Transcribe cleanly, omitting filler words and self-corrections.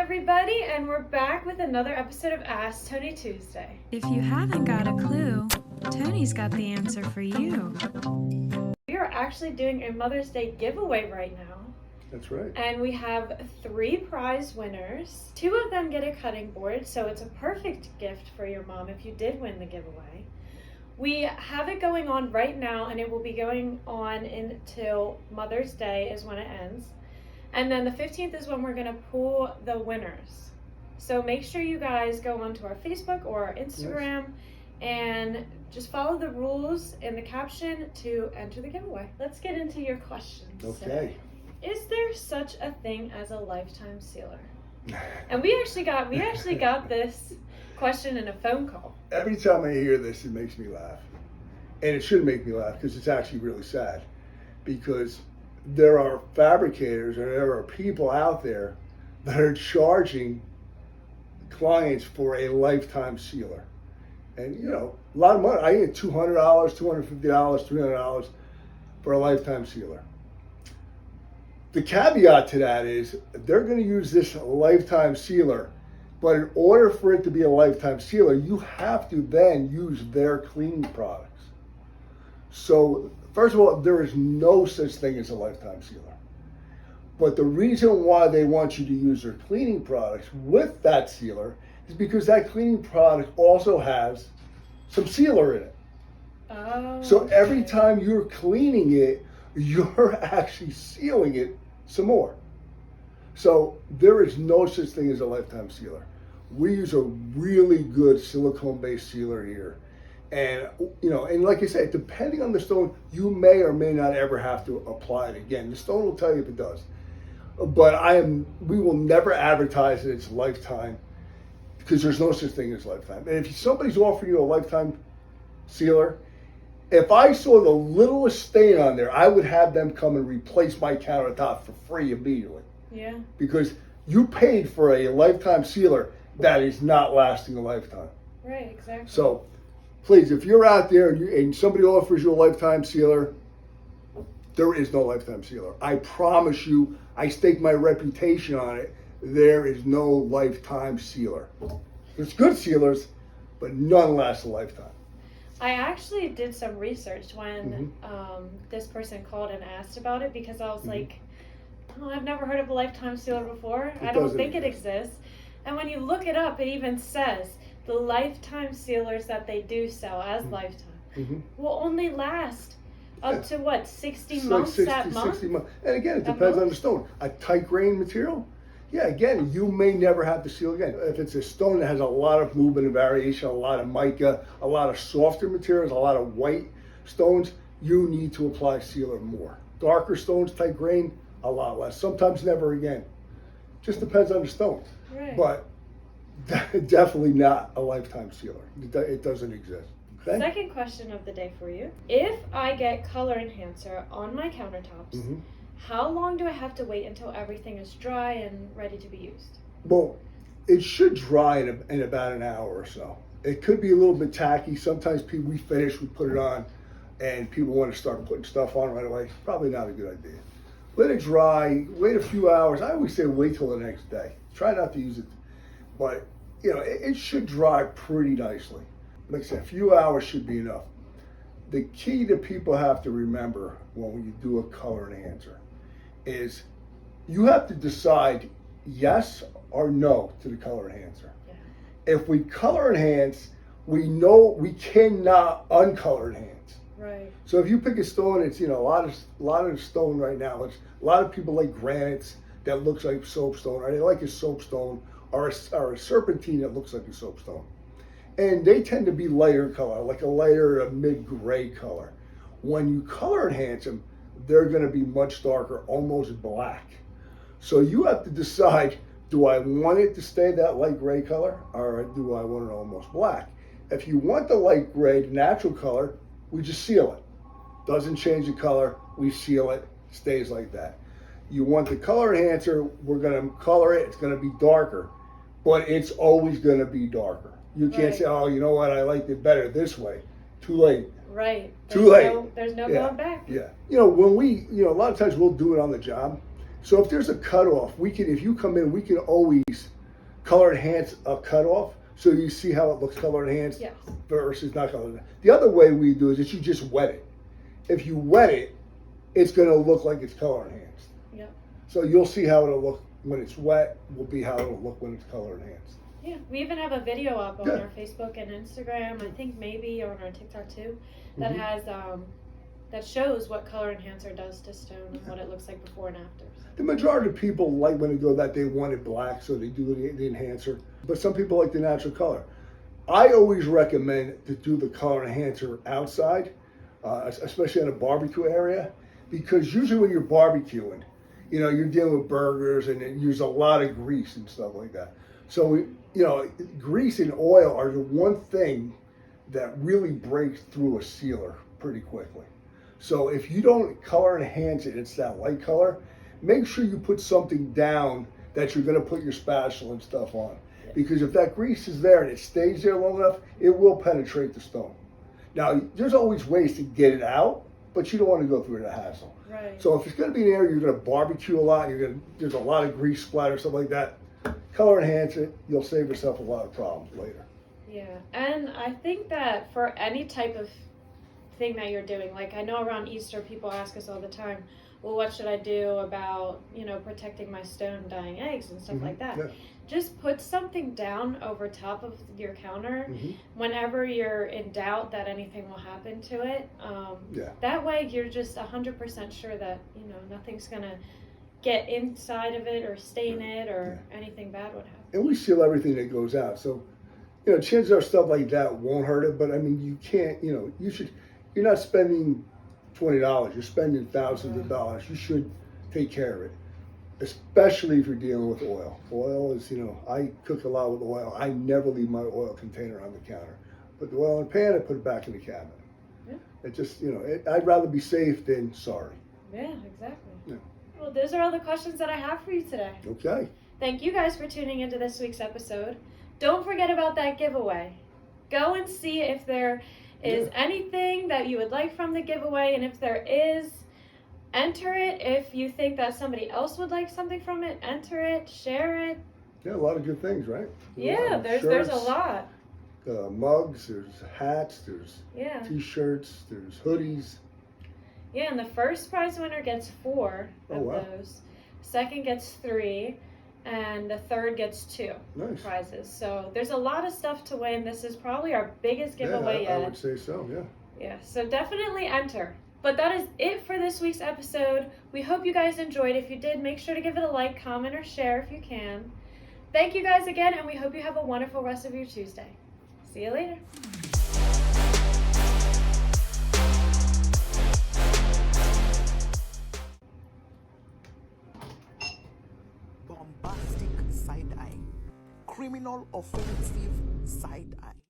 everybody, and we're back with another episode of Ask Tony Tuesday. If you haven't got a clue, Tony's got the answer for you. We are actually doing a Mother's Day giveaway right now. That's right. And we have 3 prize winners. 2 of them get a cutting board, so it's a perfect gift for your mom if you did win the giveaway. We have it going on right now, and it will be going on until Mother's Day is when it ends. And then the 15th is when we're going to pull the winners. So make sure you guys go onto our Facebook or our Instagram and just follow the rules in the caption to enter the giveaway. Let's get into your questions. Okay. Is there such a thing as a lifetime sealer? And we actually got this question in a phone call. Every time I hear this, it makes me laugh. And it should make me laugh because it's actually really sad. Because there are fabricators and there are people out there that are charging clients for a lifetime sealer. And, you know, a lot of money. I get $200, $250, $300 for a lifetime sealer. The caveat to that is they're going to use this lifetime sealer, but in order for it to be a lifetime sealer, you have to then use their cleaning products. So, first of all, there is no such thing as a lifetime sealer. But the reason why they want you to use their cleaning products with that sealer is because that cleaning product also has some sealer in it. Oh. So every time you're cleaning it, you're actually sealing it some more. So there is no such thing as a lifetime sealer. We use a really good silicone-based sealer here. And, you know, and like I said, depending on the stone, you may or may not ever have to apply it again. The stone will tell you if it does. But we will never advertise that it's lifetime because there's no such thing as lifetime. And if somebody's offering you a lifetime sealer, if I saw the littlest stain on there, I would have them come and replace my countertop for free immediately. Yeah. Because you paid for a lifetime sealer that is not lasting a lifetime. Right, exactly. So, please, if you're out there and somebody offers you a lifetime sealer, there is no lifetime sealer. I promise you, I stake my reputation on it, there is no lifetime sealer. There's good sealers, but none last a lifetime. I actually did some research when this person called and asked about it because I was like, oh, I've never heard of a lifetime sealer before. I don't think it exists. And when you look it up, it even says the lifetime sealers that they do sell as lifetime will only last up to what, 60 months at month? 60 months. And again, it depends on the stone. A tight grain material, yeah, again, you may never have to seal again. If it's a stone that has a lot of movement and variation, a lot of mica, a lot of softer materials, a lot of white stones, you need to apply sealer more. Darker stones, tight grain, a lot less. Sometimes never again. Just depends on the stone. Right. But definitely not a lifetime sealer. It doesn't exist. Okay? Second question of the day for you. If I get color enhancer on my countertops, how long do I have to wait until everything is dry and ready to be used? Well, it should dry in about an hour or so. It could be a little bit tacky. Sometimes we finish, we put it on, and people want to start putting stuff on right away. Probably not a good idea. Let it dry, wait a few hours. I always say wait till the next day. Try not to use it. But, you know, it should dry pretty nicely. Like I said, a few hours should be enough. The key that people have to remember when you do a color enhancer is you have to decide yes or no to the color enhancer. Yeah. If we color enhance, we know we cannot uncolor enhance. Right. So if you pick a stone, it's, you know, a lot of the stone right now, it's a lot of people like granites that looks like soapstone, or they like a soapstone, or a serpentine that looks like a soapstone. And they tend to be lighter color, like a lighter, a mid-gray color. When you color enhance them, they're going to be much darker, almost black. So you have to decide, do I want it to stay that light gray color, or do I want it almost black? If you want the light gray, the natural color, we just seal it. Doesn't change the color, we seal it, stays like that. You want the color enhancer, we're going to color it, it's going to be darker, but it's always going to be darker. You can't say, oh, you know what, I liked it better this way. Too late. Right. Too late. There's no going back. Yeah. You know, a lot of times we'll do it on the job. So if there's a cutoff, if you come in, we can always color enhance a cutoff, so you see how it looks color enhanced Yes. versus not color enhanced. The other way we do is you just wet it. If you wet it, it's going to look like it's color enhanced. Yep. So you'll see how it'll look when it's wet. Will be how it'll look when it's color enhanced. Yeah, we even have a video up on Yeah. our Facebook and Instagram. I think maybe on our TikTok too, that Mhm. has that shows what color enhancer does to stone and what it looks like before and after. The majority of people like when they go that they want it black, so they do the enhancer. But some people like the natural color. I always recommend to do the color enhancer outside, especially in a barbecue area, because usually when you're barbecuing, you know, you're dealing with burgers and it uses a lot of grease and stuff like that. So, you know, grease and oil are the one thing that really breaks through a sealer pretty quickly. So if you don't color enhance it, it's that light color, make sure you put something down that you're going to put your spatula and stuff on. Because if that grease is there and it stays there long enough, it will penetrate the stone. Now, there's always ways to get it out, but you don't want to go through the hassle. Right. So if it's going to be an area you're going to barbecue a lot, there's a lot of grease splatter, stuff like that, color enhance it, you'll save yourself a lot of problems later. Yeah, and I think that for any type of thing that you're doing, like I know around Easter people ask us all the time, well, what should I do about, you know, protecting my stone dying eggs and stuff like that. Yeah. Just put something down over top of your counter Mhm. whenever you're in doubt that anything will happen to it. Yeah. That way you're just 100% sure that, you know, nothing's going to get inside of it or stain it or anything bad would happen. And we seal everything that goes out. So, you know, chances are stuff like that won't hurt it, but I mean, you can't, you know, you're not spending $20, you're spending thousands of dollars. You should take care of it, especially if you're dealing with oil. Oil is, you know, I cook a lot with oil. I never leave my oil container on the counter. Put the oil in a pan and put it back in the cabinet. Yeah. It just, you know, I'd rather be safe than sorry. Yeah, exactly. Yeah. Well, those are all the questions that I have for you today. Okay. Thank you guys for tuning into this week's episode. Don't forget about that giveaway. Go and see if there is anything that you would like from the giveaway, and if there is, enter it. If you think that somebody else would like something from it, enter it, share it. Yeah, a lot of good things, right? Yeah, there's a Shirts, lot. Mugs, there's hats, there's Yeah. t-shirts, there's hoodies. Yeah, and the first prize winner gets 4 of Oh, wow. those. Second gets 3, and the third gets 2 Nice. prizes. So there's a lot of stuff to win. This is probably our biggest giveaway Yeah, I yet. would say so, yeah. Yeah, so definitely enter. But that is it for this week's episode. We hope you guys enjoyed. If you did, make sure to give it a like, comment, or share if you can. Thank you guys again, and we hope you have a wonderful rest of your Tuesday. See you later. Bombastic side eye. Criminal offensive side eye.